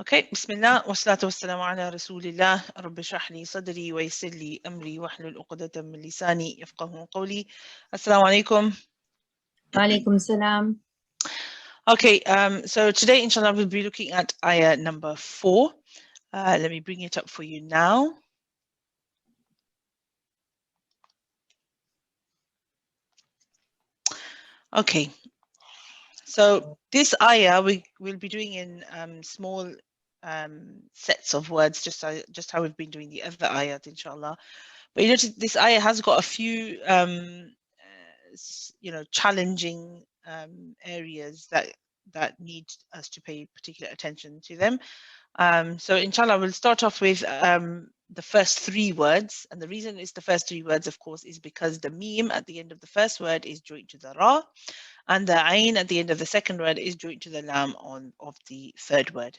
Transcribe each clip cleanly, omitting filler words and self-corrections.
Okay, Bismillah, wassalatu wassalamu ala rasulillah, rabbi shrah li sadri wa yassir li amri wahlul uqdatan min lisani yafqahu qawli. Assalamu alaikum. Walaikum salam. Okay, so today inshallah we'll be looking at ayah number 4. Let me bring it up for you now. Okay, so this ayah we will be doing in small sets of words, just how we've been doing the other ayat, inshallah. But you notice this ayah has got a few challenging areas that need us to pay particular attention to them. So inshallah we'll start off with the first 3 words, and the reason it's the first 3 words, of course, is because the meme at the end of the first word is joined to the ra, and the ain at the end of the second word is joined to the lam of the third word.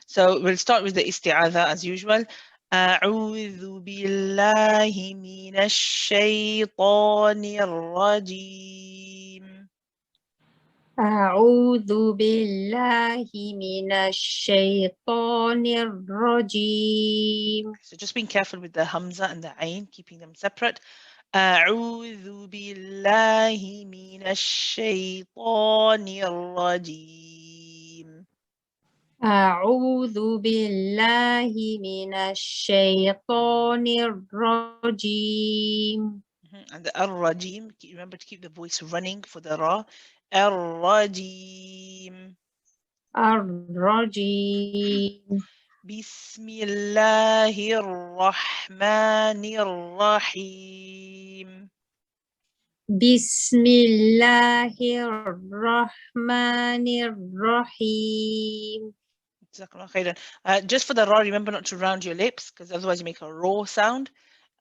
So we'll start with the isti'adha as usual. أعوذ بالله من الشيطان الرجيم. أعوذ بالله من الشيطان الرجيم. So just being careful with the hamza and the ain, keeping them separate. أعوذ بالله من الشيطان الرجيم. أعوذ بالله من الشيطان الرجيم. And the ar-rajim, remember to keep the voice running for the ra. Ar-rajim. الرجيم. بسم الله الرحمن الرحيم. بسم الله الرحمن الرحيم. Just for the ra, remember not to round your lips, because otherwise you make a raw sound.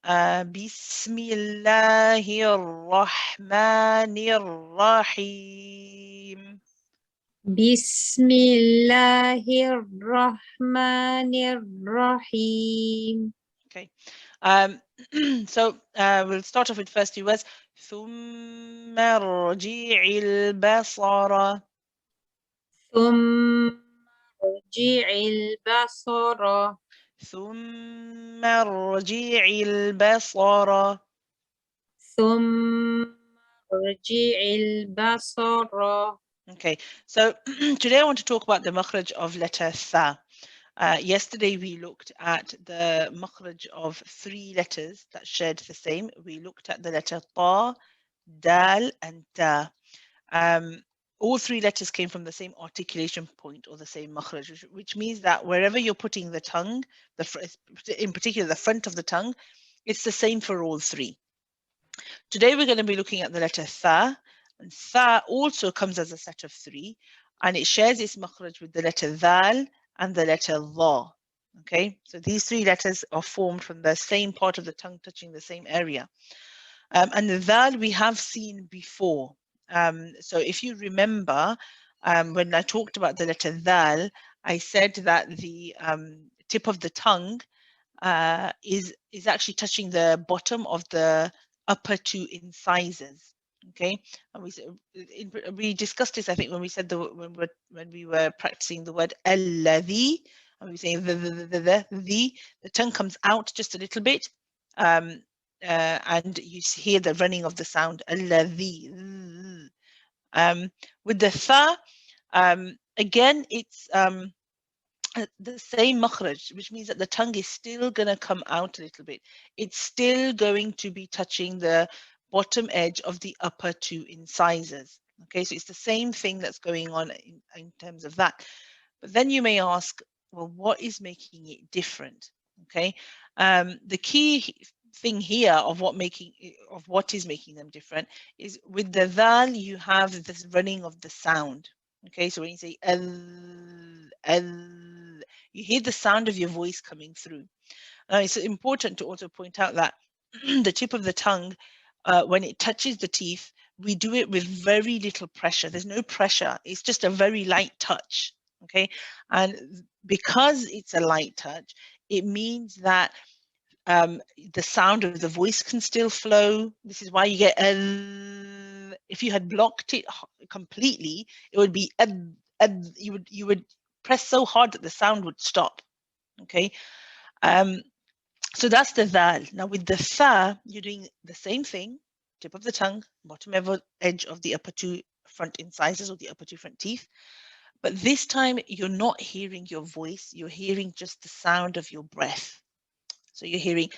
بسم الله الرحمن الرحيم. بسم الله الرحمن الرحيم. Okay. So we'll start off with first 2 words. ثم ارجع البصر. ثم ارجع البصر. ثم ارجع البصر. ثم ارجع البصر. Okay, so today I want to talk about the makhraj of letter tha. Yesterday we looked at the makhraj of 3 letters that shared the same. We looked at the letter ta, dal, and ta. All 3 letters came from the same articulation point or the same makhraj, which means that wherever you're putting the tongue, in particular the front of the tongue, it's the same for all 3. Today we're going to be looking at the letter tha, and tha also comes as a set of 3, and it shares its makhraj with the letter dhal and the letter dha. Okay, so these 3 letters are formed from the same part of the tongue touching the same area. And the dhal we have seen before. So if you remember, when I talked about the letter dhal, I said that the tip of the tongue is actually touching the bottom of the upper 2 incisors. Okay, and we discussed this, I think, when we said when we were practicing the word alladhi, and we were saying the tongue comes out just a little bit, and you hear the running of the sound alladhi. With the tha, again, it's the same makhraj, which means that the tongue is still going to come out a little bit. It's still going to be touching the bottom edge of the upper 2 incisors. Okay, so it's the same thing that's going on in terms of that. But then you may ask, well, what is making it different? Okay, the key thing here of what is making them different is with the dhal you have this running of the sound. Okay, so when you say you hear the sound of your voice coming through. It's important to also point out that the tip of the tongue, when it touches the teeth, we do it with very little pressure. There's no pressure. It's just a very light touch. Okay, and because it's a light touch, it means that the sound of the voice can still flow. This is why you get if you had blocked it completely, it would be you would press so hard that the sound would stop. Okay. So that's the dal. Now with the tha, you're doing the same thing, tip of the tongue, bottom edge of the upper two front incisors or the upper two front teeth. But this time you're not hearing your voice, you're hearing just the sound of your breath. So you're hearing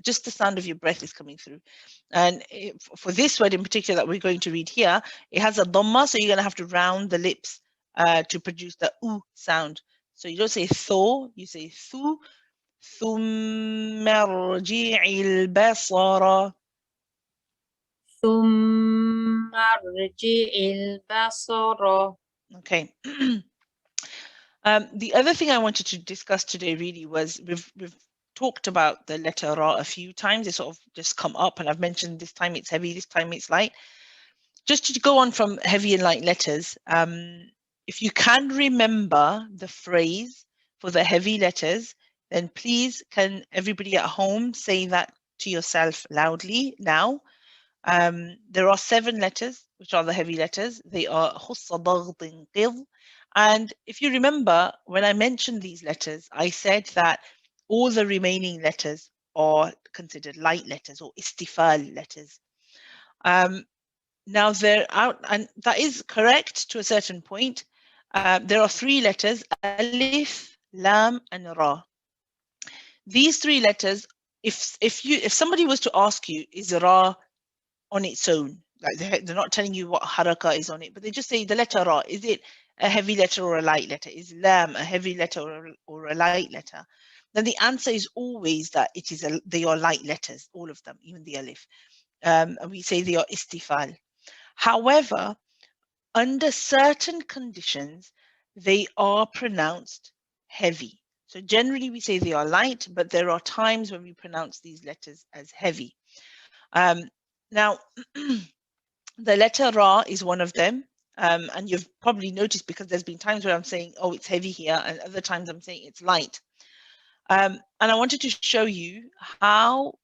just the sound of your breath is coming through. And for this word in particular that we're going to read here, it has a dhamma, so you're going to have to round the lips to produce the oo sound. So you don't say tho, you say thu. ثم ارجع البصر. ثم ارجع البصر. Okay. The other thing I wanted to discuss today really was we've talked about the letter Ra a few times. They sort of just come up, and I've mentioned this time it's heavy, this time it's light. Just to go on from heavy and light letters, if you can remember the phrase for the heavy letters, then please can everybody at home say that to yourself loudly now. There are 7 letters, which are the heavy letters. They are خص ضغط قض. And if you remember, when I mentioned these letters, I said that all the remaining letters are considered light letters or istifal letters. Now they're out, and that is correct to a certain point. There are 3 letters, alif, lam, and ra. These 3 letters, if somebody was to ask you, is ra on its own, like they're not telling you what haraka is on it, but they just say the letter ra, is it a heavy letter or a light letter? Is lam a heavy letter or a light letter? Then the answer is always that it is they are light letters, all of them, even the alif. And we say they are istifal. However, under certain conditions, they are pronounced heavy. So generally we say they are light, but there are times when we pronounce these letters as heavy. Now, the letter Ra is one of them. And you've probably noticed because there's been times where I'm saying, oh, it's heavy here, and other times I'm saying it's light. And I wanted to show you how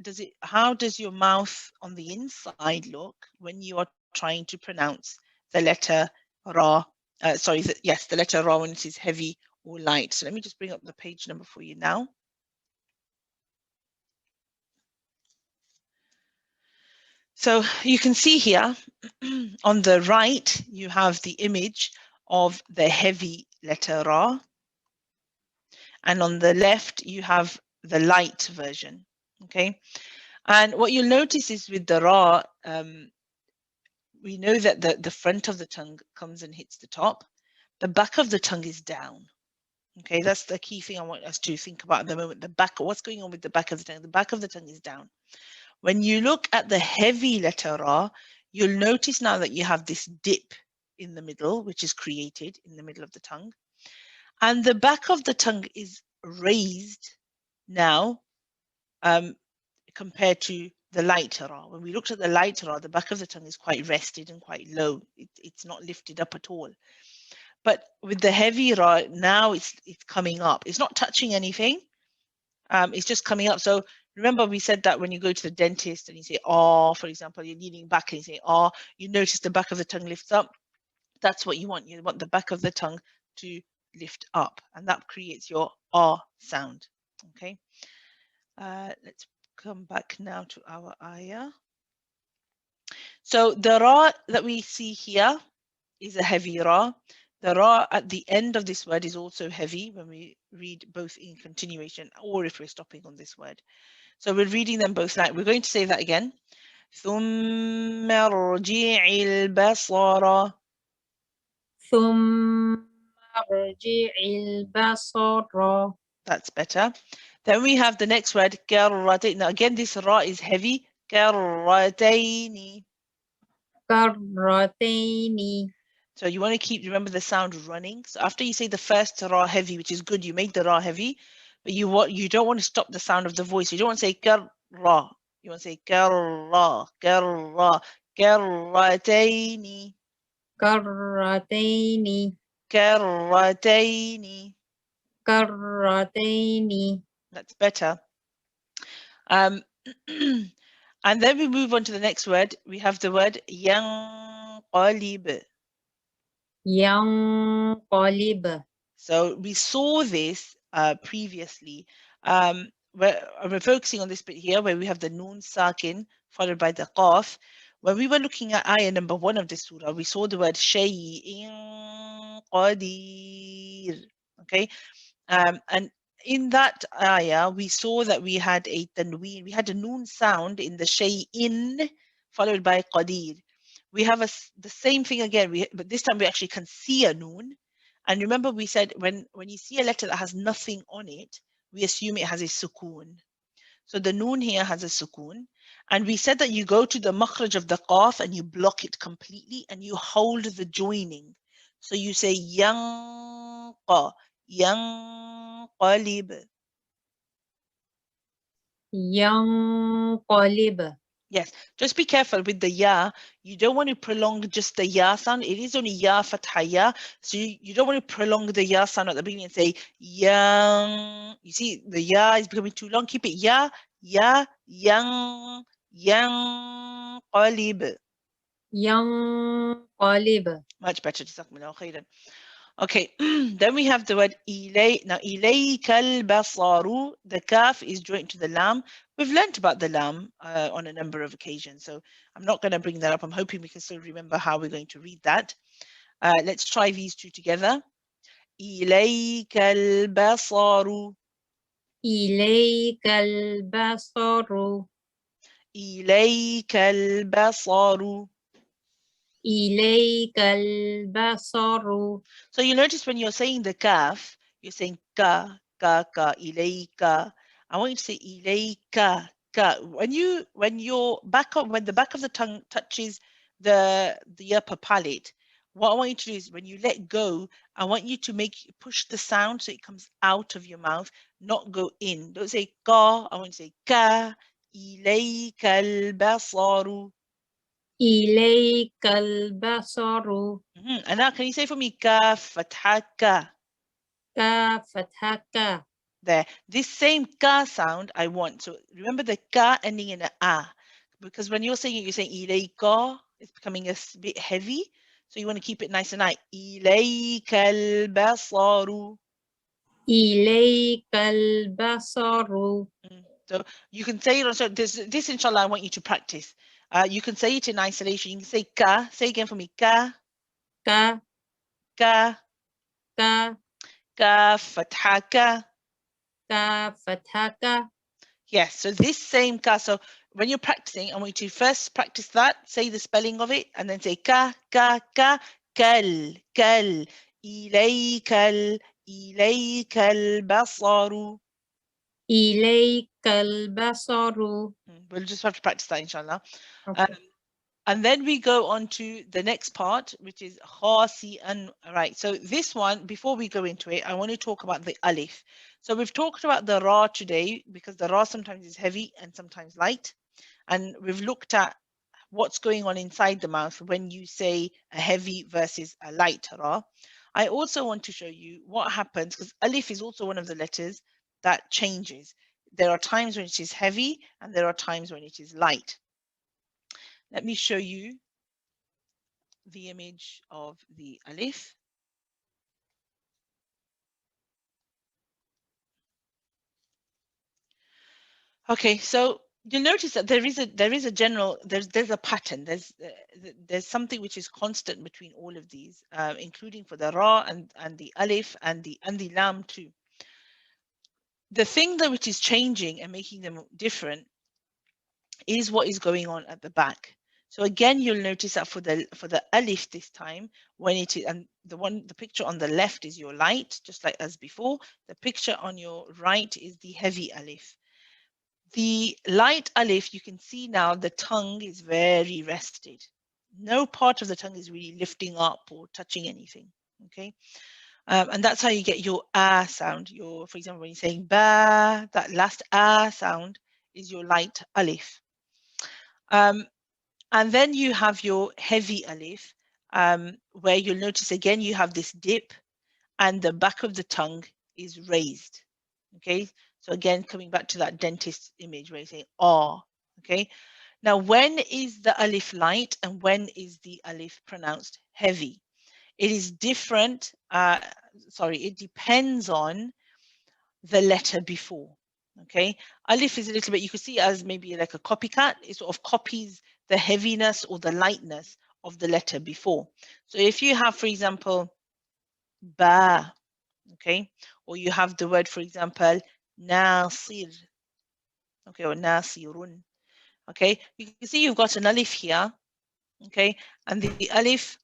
does your mouth on the inside look when you are trying to pronounce the letter Ra. The letter Ra when it is heavy or light. So let me just bring up the page number for you now. So you can see here on the right, you have the image of the heavy letter Ra. And on the left, you have the light version, okay? And what you'll notice is with the Ra, we know that the front of the tongue comes and hits the top. The back of the tongue is down. Okay, that's the key thing I want us to think about at the moment. The back, what's going on with the back of the tongue? The back of the tongue is down. When you look at the heavy letter Ra, you'll notice now that you have this dip in the middle, which is created in the middle of the tongue. And the back of the tongue is raised now compared to the light Ra. When we looked at the light Ra, the back of the tongue is quite rested and quite low. It's not lifted up at all. But with the heavy Ra, now it's coming up. It's not touching anything. It's just coming up. So remember we said that when you go to the dentist and you say, oh, for example, you're leaning back and you say, oh, you notice the back of the tongue lifts up. That's what you want. You want the back of the tongue to lift up, and that creates your ah sound. Okay. Let's come back now to our ayah. So the Ra that we see here is a heavy Ra. The Ra at the end of this word is also heavy when we read both in continuation or if we're stopping on this word. So we're reading them both like we're going to say that again. ثم ارجع البصر. ثم ارجع البصر. That's better. Then we have the next word, كرتين. Now again, this Ra is heavy. كرتين. كرتين. So you want to remember the sound running. So after you say the first Ra heavy, which is good, you made the Ra heavy, but you don't want to stop the sound of the voice. You don't want to say Ra. You want to say Ra, Ra, كرتين. كرتين. كرتين. كرتين. That's better. And then we move on to the next word. We have the word ينقلب. ينقلب. ينقلب. So we saw this previously. We're focusing on this bit here where we have the noon sakin followed by the qaf. When we were looking at ayah number 1 of this surah, we saw the word shay'in qadir. Okay, and in that ayah, we saw that we had a tanween, we had a noon sound in the shay'in followed by qadir. We have the same thing again, but this time we actually can see a noon. And remember we said when you see a letter that has nothing on it, we assume it has a sukoon. So the noon here has a sukoon. And we said that you go to the makhraj of the qaf and you block it completely and you hold the joining. So you say yanqa, yanqalib. ينقلب. Yes, just be careful with the ya. You don't want to prolong just the ya sound. It is only ya fatha ya. So you don't want to prolong the ya sound at the beginning and say yang. You see, the ya is becoming too long. Keep it ya, yang, qalib. ينقلب. Much better. Jazakumullahu khairan. Okay, then we have the word ilay. Now, ilaykal basaru, the kaf is joined to the lam. We've learnt about the lam on a number of occasions, so I'm not going to bring that up. I'm hoping we can still remember how we're going to read that. Let's try these two together. Ilaykal basaru. إليك البصر. Ilaykal basaru. إليك البصر. So you notice when you're saying the kaf, you're saying ka, ilayka. I want you to say ilayka, ka. When the back of the tongue touches the upper palate, what I want you to do is when you let go, I want you to push the sound so it comes out of your mouth, not go in. Don't say ka, I want you to say ka, ilayka al-basaru. إليك البصر. And now can you say for me ka fatha ka? كفتحك. There, this same ka sound I want. So remember the ka ending in a a, because when you're saying it, you're saying ilayka, it's becoming bit heavy. So you want to keep it nice and light. Ilayka al-basaru. إليك البصر. So you can say it on. So this inshallah I want you to practice. You can say it in isolation. You can say ka. Say again for me. Ka, ك ka, ك ka, fatha ka. كفتحك. Yes, so this same ka. So when you're practicing, I want you to first practice that, say the spelling of it, and then say ka, kal, ilaykal, ilaykal basaru. إليك البصر. We'll just have to practice that, inshallah. Okay. And then we go on to the next part, which is khasi and right. So this one, before we go into it, I want to talk about the alif. So we've talked about the ra today because the ra sometimes is heavy and sometimes light. And we've looked at what's going on inside the mouth when you say a heavy versus a light ra. I also want to show you what happens because alif is also one of the letters that changes. There are times when it is heavy and there are times when it is light. Let me show you the image of the alif. Okay, so you'll notice that there is a general there's a pattern. There's something which is constant between all of these, including for the ra and the alif and the lam too. The thing that which is changing and making them different is what is going on at the back. So again, you'll notice that for the alif this time, when it is, and the picture on the left is your light, just like as before. The picture on your right is the heavy alif. The light alif, you can see now the tongue is very rested. No part of the tongue is really lifting up or touching anything. Okay, and that's how you get your ah sound. For example, when you're saying ba, that last ah sound is your light alif. And then you have your heavy alif, where you'll notice again you have this dip and the back of the tongue is raised. Okay, so again, coming back to that dentist image where you say ah, okay. Now, when is the alif light and when is the alif pronounced heavy? It is different. It depends on the letter before. Okay, alif is a little bit, you could see it as maybe like a copycat. It sort of copies the heaviness or the lightness of the letter before. So if you have, for example, ba, okay, or you have the word, for example, nasir, okay, or nasirun, okay, you can see you've got an alif here, okay, and the alif,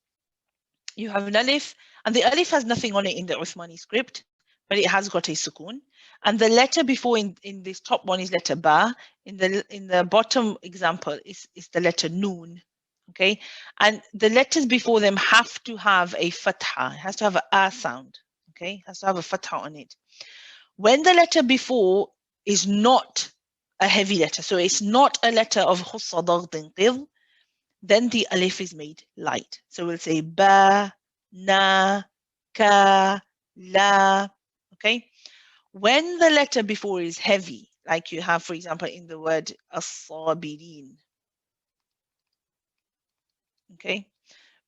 you have an alif, and the alif has nothing on it in the Uthmani script, but it has got a sukoon. And the letter before in this top one is letter ba. In the bottom example is the letter noon. Okay, and the letters before them have to have a fatha. It has to have a sound. Okay, it has to have a fatha on it. When the letter before is not a heavy letter, so it's not a letter of khussa daghdin qidh, then the alif is made light. So we'll say ba, na, ka, la. Okay. When the letter before is heavy, like you have, for example, in the word as-sabirin. Okay.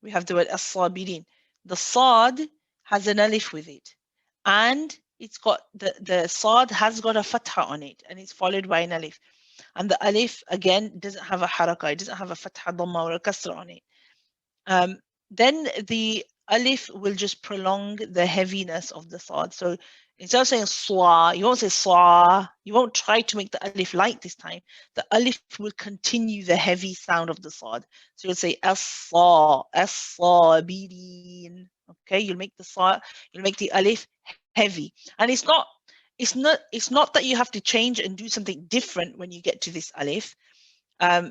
We have the word as-sabirin. The sad has an alif with it. And it's got the sad has got a fatha on it, and it's followed by an alif. And the alif, again, doesn't have a haraka. It doesn't have a fatha, dhamma, or a kasra on it. Then the alif will just prolong the heaviness of the sad. So instead of saying swa, you won't say swa. You won't try to make the alif light this time. The alif will continue the heavy sound of the sad. So you'll say as-sa, as-sabirin. Okay, you'll make the alif heavy. And it's not that you have to change and do something different when you get to this alif.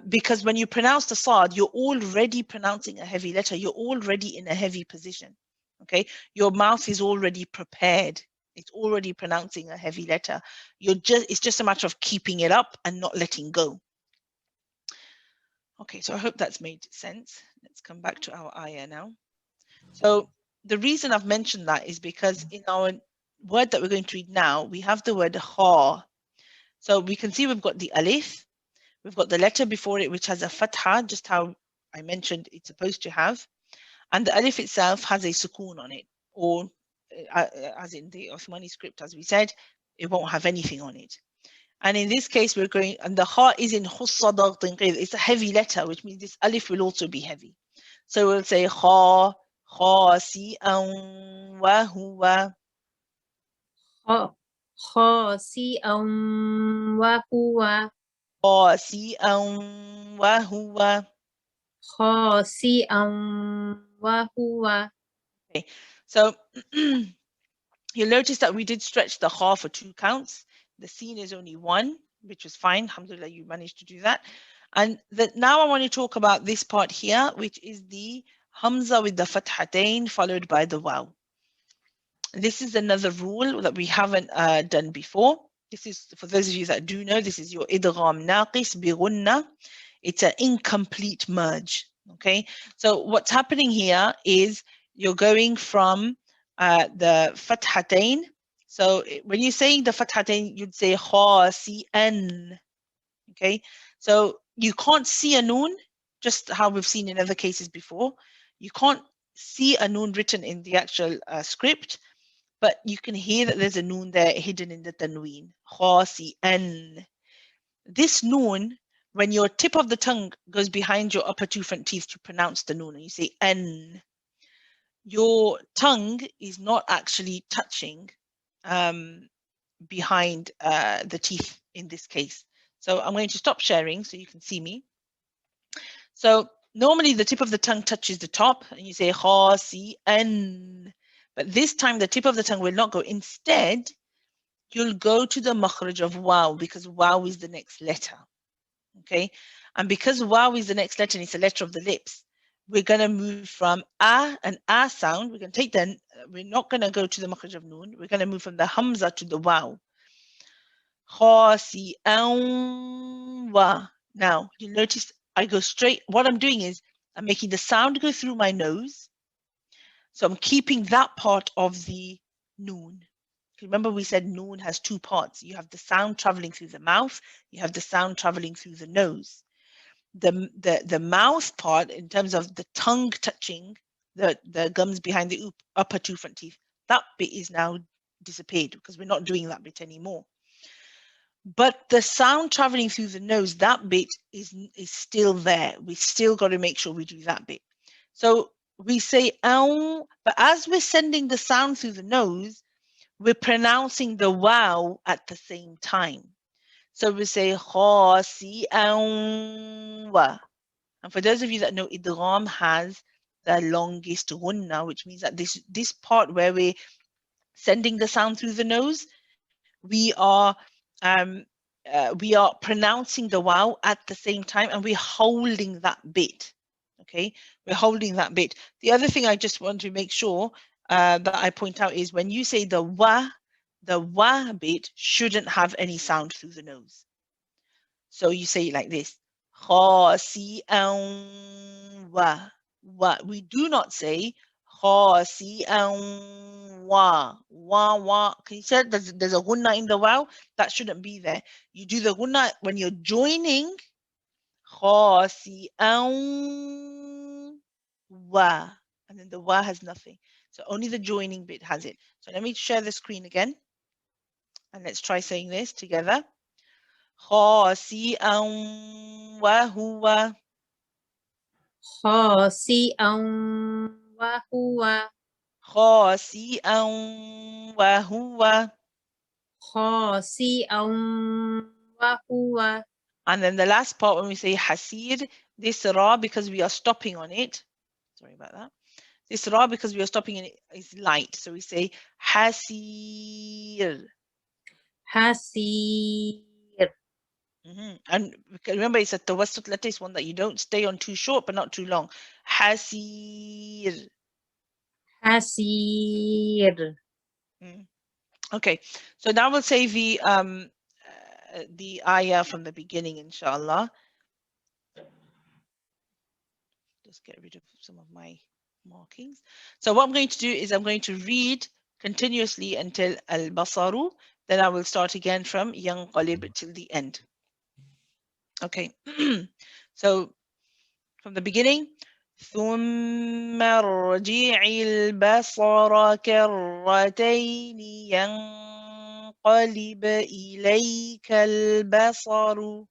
Because when you pronounce the sad, you're already pronouncing a heavy letter. You're already in a heavy position. Okay, your mouth is already prepared. It's already pronouncing a heavy letter. It's just a matter of keeping it up and not letting go. Okay, so I hope that's made sense. Let's come back to our ayah now. So the reason I've mentioned that is because in our word that we're going to read now, we have the word ha. So we can see we've got the alif. We've got the letter before it, which has a fatha, just how I mentioned it's supposed to have. And the alif itself has a sukoon on it, or as in the Uthmani script, as we said, it won't have anything on it. And in this case, we're going, and the ha is in khussa daghdin qidh. It's a heavy letter, which means this alif will also be heavy. So we'll say ha, khasi'an wa huwa. khasi'an wa huwa Khasi'an wa huwa. khasi'an wa huwa. Okay, so you'll notice that we did stretch the ha for 2 counts. The sin is only 1, which was fine. Alhamdulillah, you managed to do that. And now I want to talk about this part here, which is the hamza with the fathatain followed by the waw. This is another rule that we haven't done before. This is, for those of you that do know, this is your idgham naqis bi ghunna. It's an incomplete merge. Okay, so what's happening here is you're going from the fathatain. So when you're saying the fathatain, you'd say khasi'an. Okay, so you can't see a noon, just how we've seen in other cases before. You can't see a noon written in the actual script, but you can hear that there's a noon there hidden in the tanween. Khasi'an. This noon, when your tip of the tongue goes behind your upper 2 front teeth to pronounce the noon, and you say an, your tongue is not actually touching behind the teeth in this case. So I'm going to stop sharing so you can see me. So normally the tip of the tongue touches the top and you say khasi'an. But this time the tip of the tongue will not go. Instead, you'll go to the makhraj of waw, because waw is the next letter. Okay, and because waw is the next letter and it's a letter of the lips, we're going to move from an sound. We're going to take we're not going to go to the makhraj of noon. We're going to move from the hamza to the waw. Khasi'an wa. Now you notice I go straight. What I'm doing is I'm making the sound go through my nose. So I'm keeping that part of the noon. Remember we said noon has 2 parts. You have the sound traveling through the mouth. You have the sound traveling through the nose. the mouth part, in terms of the tongue touching the gums behind the upper two front teeth, that bit is now disappeared because we're not doing that bit anymore. But the sound traveling through the nose, that bit is still there. We still got to make sure we do that bit. So we say ow, but as we're sending the sound through the nose, we're pronouncing the wow at the same time. So we say khasi'an. And for those of you that know, idgham has the longest gunna, which means that this part where we're sending the sound through the nose, we are pronouncing the wow at the same time, and we're holding that bit. Okay, we're holding that bit. The other thing I just want to make sure that I point out is when you say the wa bit shouldn't have any sound through the nose. So you say it like this: khasi'an wa. We do not say khasi'an wa. Can you say there's a gunna in the wow? That shouldn't be there. You do the gunna when you're joining khasi'an wa, and then the wa has nothing. So only the joining bit has it. So let me share the screen again, and let's try saying this together. خاسئا وهو خاسئا وهو خاسئا وهو. خاسئا وهو. And then the last part, when we say hasir, this ra, because we are stopping on it, sorry about that, this ra, because we are stopping on it, is light. So we say hasir. حسير. And remember, it's a tawassut letter, it's one that you don't stay on too short but not too long. Hasir. حسير. Okay, so now we'll say the ayah from the beginning, inshallah. Just get rid of some of my markings. So what I'm going to do is I'm going to read continuously until al-basaru, then I will start again from yanqalib till the end. Okay, so from the beginning, ثم ارجع البصر كرتين ينقلب إليك البصر.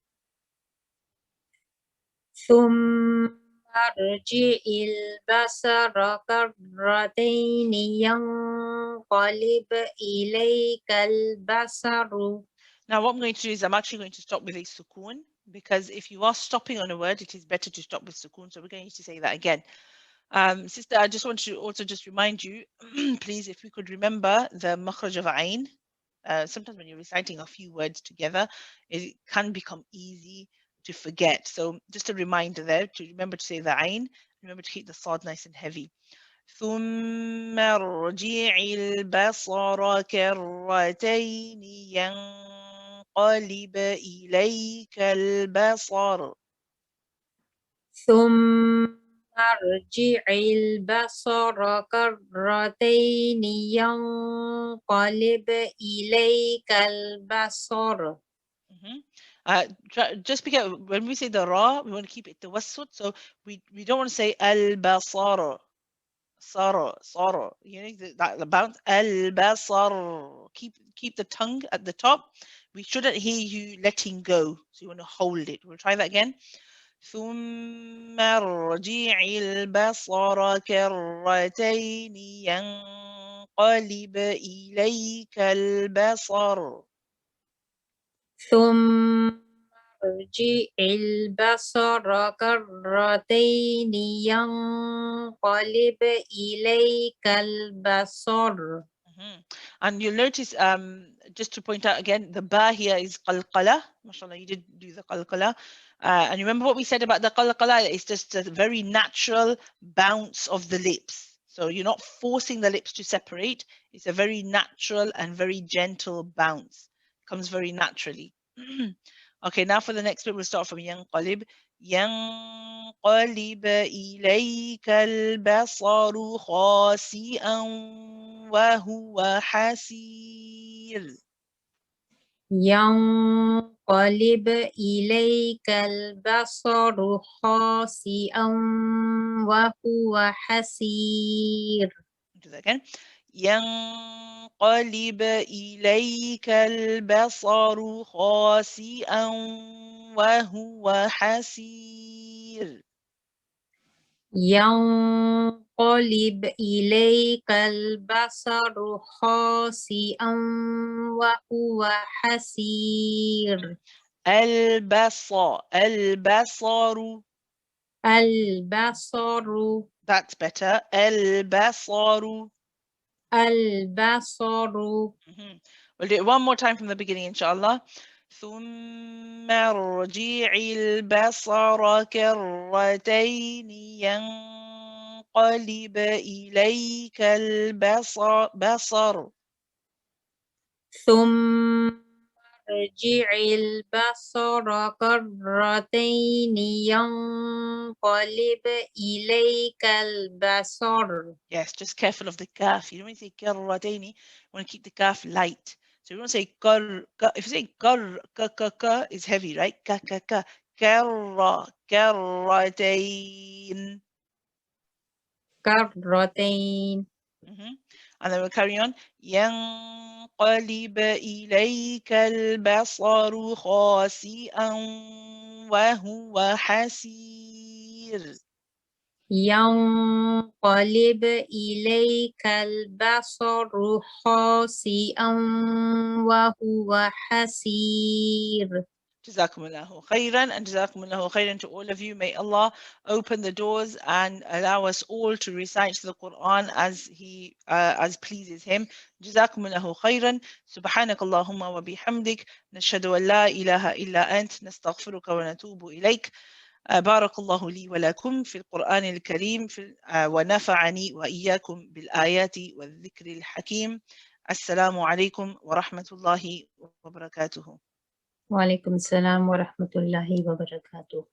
ثم ارجع البصر كرتين ينقلب إليك البصر. Now what I'm going to do is I'm actually going to stop with a sukoon, because if you are stopping on a word, it is better to stop with sukoon. So we're going to say that again. Sister, I just want to also just remind you, please, if we could remember the makhraj of ayn. Sometimes when you're reciting a few words together, it can become easy to forget. So just a reminder there to remember to say the ayn, remember to keep the sad nice and heavy. ثم ارجع البصر كرتين ينقلب إليك البصر. ثم ارجع البصر كرتين ينقلب إليك البصر. Just because when we say the ra, we want to keep it tawassut, so we don't want to say al-basar, sara, you know, the bounce, al-basar. Keep the tongue at the top. We shouldn't hear you letting go, so you want to hold it. We'll try that again. ثم ارجع البصر كرتين ينقلب إليك البصر. ثم ارجع البصر كرتين ينقلب إليك البصر. And you'll notice, just to point out again, the ba here is qalqala. MashaAllah, you did do the qalqala. And remember what we said about the qalqala? It's just a very natural bounce of the lips. So you're not forcing the lips to separate. It's a very natural and very gentle bounce. Comes very naturally. Okay, now for the next bit, we'll start from yanqalib. ينقلب إليك البصر خاسئا وهو حسير. ينقلب إليك البصر خاسئا وهو حسير. Do that again. ينقلب إليك البصر خاسئا وهو حسير. ينقلب إليك البصر خاسئا وهو حسير. البصر. البصر. That's better. البصر. البصر. We'll do it one more time from the beginning, inshallah. ثم ارجع البصر كرتين ينقلب إليك البصر. ثم ارجع البصر كرتين ينقلب إليك البصر. Yes, just careful of the kaf. You don't want to say كرتين. You want to keep the kaf light. So you don't say kar. If you say kar, ka, is heavy, right? Ka. كرتين. كرتين. And then we'll carry on. ينقلب إليك البصر خاسئا وهو حسير. ينقلب إليك البصر خاسئا وهو حسير. Jazakumullahu khairan and Jazakumullahu khairan to all of you. May Allah open the doors and allow us all to recite the Quran as pleases Him. Jazakumullahu khairan. Subhanakallahumma wa bihamdik. Nashhadu an la ilaha illa ant. Nastaghfiruka wa natubu ilayk. بارك الله لي ولكم في القرآن الكريم ونفعني وإياكم بالآيات والذكر الحكيم. السلام عليكم ورحمة الله وبركاته. وعليكم السلام ورحمة الله وبركاته.